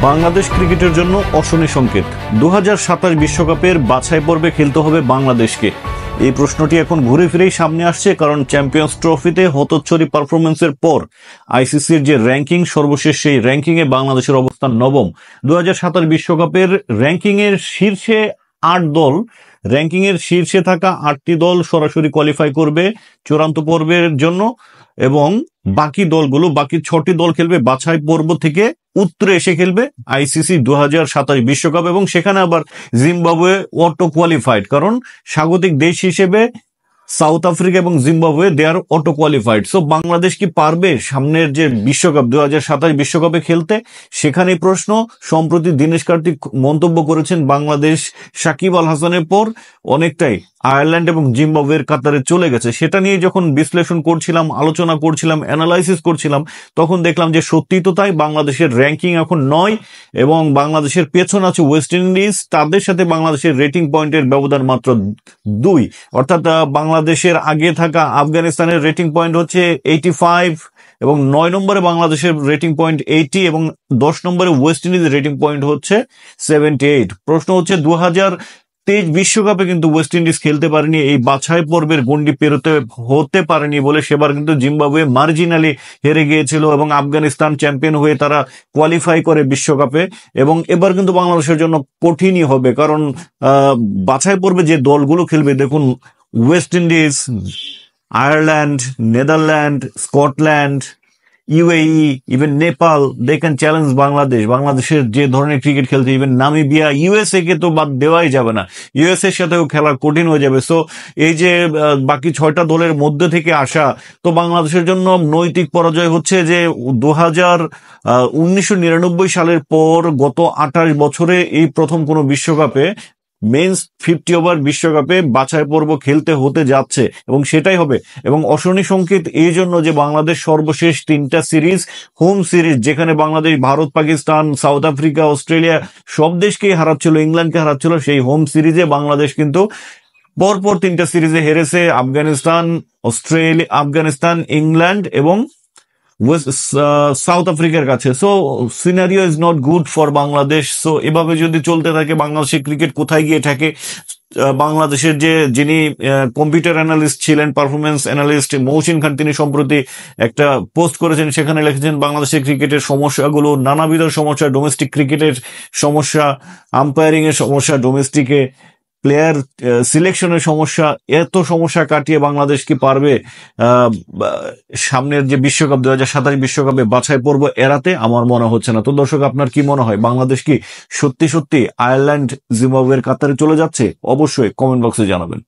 বাংলাদেশ ক্রিকেটের জন্য অশনি সংকেত। 2027 বিশ্বকাপের বাছাই পর্বে খেলতে হবে বাংলাদেশকে। এই প্রশ্নটি এখন ঘুরে ফিরেই সামনে আসছে, কারণ চ্যাম্পিয়ন্স ট্রফিতে হতচ্ছরি পারফরমেন্সের পর আইসিসির যে র্যাঙ্কিং, সর্বশেষ সেই র্যাঙ্কিংয়ে বাংলাদেশের অবস্থান নবম। 2027 বিশ্বকাপের র্যাঙ্কিংয়ের শীর্ষে 8 দল, র্যাঙ্কিংয়ের শীর্ষে থাকা 8টি দল সরাসরি কোয়ালিফাই করবে চূড়ান্ত পর্বের জন্য, এবং বাকি দলগুলো, বাকি 6টি দল খেলবে বাছাই পর্ব থেকে উত্তরে এসে খেলবে আইসিসি 2027 বিশ্বকাপ। এবং সেখানে আবার জিম্বাবুয়ে অটো কোয়ালিফাইড, কারণ স্বাগতিক দেশ হিসেবে সাউথ আফ্রিকা এবং জিম্বাবুয়ে দে আর অটো কোয়ালিফাইড। সো বাংলাদেশ কি পারবে সামনের যে বিশ্বকাপ 2027 বিশ্বকাপে খেলতে? সেখানেই প্রশ্ন। সম্প্রতি দীনেশ কার্তিক মন্তব্য করেছেন, বাংলাদেশ সাকিব আল হাসানের পর অনেকটাই আয়ারল্যান্ড এবং জিম্বাবুয়ের কাতারে চলে গেছে। সেটা নিয়ে যখন বিশ্লেষণ করছিলাম, আলোচনা করছিলাম, অ্যানালাইসিস করছিলাম, তখন দেখলাম যে সত্যি তো তাই। বাংলাদেশের র্যাঙ্কিং এখন 9 এবং বাংলাদেশের পেছনে আছে ওয়েস্ট ইন্ডিজ। তাদের সাথে বাংলাদেশের রেটিং পয়েন্টের ব্যবধান মাত্র 2, অর্থাৎ বাংলাদেশের আগে থাকা আফগানিস্তানের রেটিং পয়েন্ট হচ্ছে 85 এবং 9 নম্বরে বাংলাদেশের রেটিং পয়েন্ট 80 এবং 10 নম্বরে ওয়েস্ট ইন্ডিজের রেটিং পয়েন্ট হচ্ছে 78। প্রশ্ন হচ্ছে 2023 বিশ্বকাপে কিন্তু ওয়েস্ট ইন্ডিজ খেলতে পারেনি, এই বাছাই পর্বের গন্ডি পেরোতে হতে পারেনি বলে সেবার কিন্তু জিম্বাবুয়ে মার্জিনালি হেরে গিয়েছিল এবং আফগানিস্তান চ্যাম্পিয়ন হয়ে তারা কোয়ালিফাই করে বিশ্বকাপে। এবং এবার কিন্তু বাংলাদেশের জন্য কঠিনই হবে, কারণ বাছাই পর্বে যে দলগুলো খেলবে, দেখুন, West Indies, Ireland, Netherland, Scotland, UAE, even Nepal, they can challenge Bangladesh. বাংলাদেশের যে ধরনের ক্রিকেট খেলছে, ইভেন নামিবিয়া, ইউএসএ কে তো বাদ দেওয়াই যাবে না, ইউএসএর সাথেও খেলা কঠিন হয়ে যাবে। সো এই যে বাকি 6টা দলের মধ্যে থেকে আসা, তো বাংলাদেশের জন্য নৈতিক পরাজয় হচ্ছে যে 1999 সালের পর গত 28 বছরে এই প্রথম কোনো বিশ্বকাপে মেন্স 50 ওভার বিশ্বকাপে বাছাই পর্ব খেলতে হতে যাচ্ছে, এবং সেটাই হবে। এবং অশনি সংকেত এই জন্য যে বাংলাদেশ সর্বশেষ 3টা সিরিজ, হোম সিরিজ, যেখানে Bangladesh Bharat, Pakistan, south Africa, Australia সব দেশকেই হারাচ্ছিল, ইংল্যান্ডকে হারাচ্ছিল, সেই হোম সিরিজে বাংলাদেশ কিন্তু পরপর 3টা সিরিজে হেরেছে আফগানিস্তান, ইংল্যান্ড এবং সাউথ আফ্রিকার কাছে। So scenario is not good for Bangladesh. So এভাবে যদি চলতে থাকে, বাংলাদেশের ক্রিকেট কোথায় গিয়ে থাকে? বাংলাদেশের যিনি কম্পিউটার অ্যানালিস্ট ছিলেন, পারফরমেন্স অ্যানালিস্ট মৌসিন খান, তিনি সম্প্রতি একটা পোস্ট করেছেন, সেখানে লিখেছেন বাংলাদেশের ক্রিকেটের সমস্যাগুলো, নানাবিধ সমস্যা, ডোমেস্টিক ক্রিকেটের সমস্যা, আম্পায়ারিং এর সমস্যা, ডোমেস্টিকে প্লেয়ার সিলেকশনের সমস্যা, এত সমস্যা কাটিয়ে বাংলাদেশ কি পারবে সামনের যে বিশ্বকাপ 2027 বিশ্বকাপে বাছাই পর্ব এড়াতে? আমার মনে হচ্ছে না। তো দর্শক, আপনার কি মনে হয়, বাংলাদেশ কি সত্যি সত্যি আয়ারল্যান্ড, জিম্বাবুয়ের কাতারে চলে যাচ্ছে? অবশ্যই কমেন্ট বক্সে জানাবেন।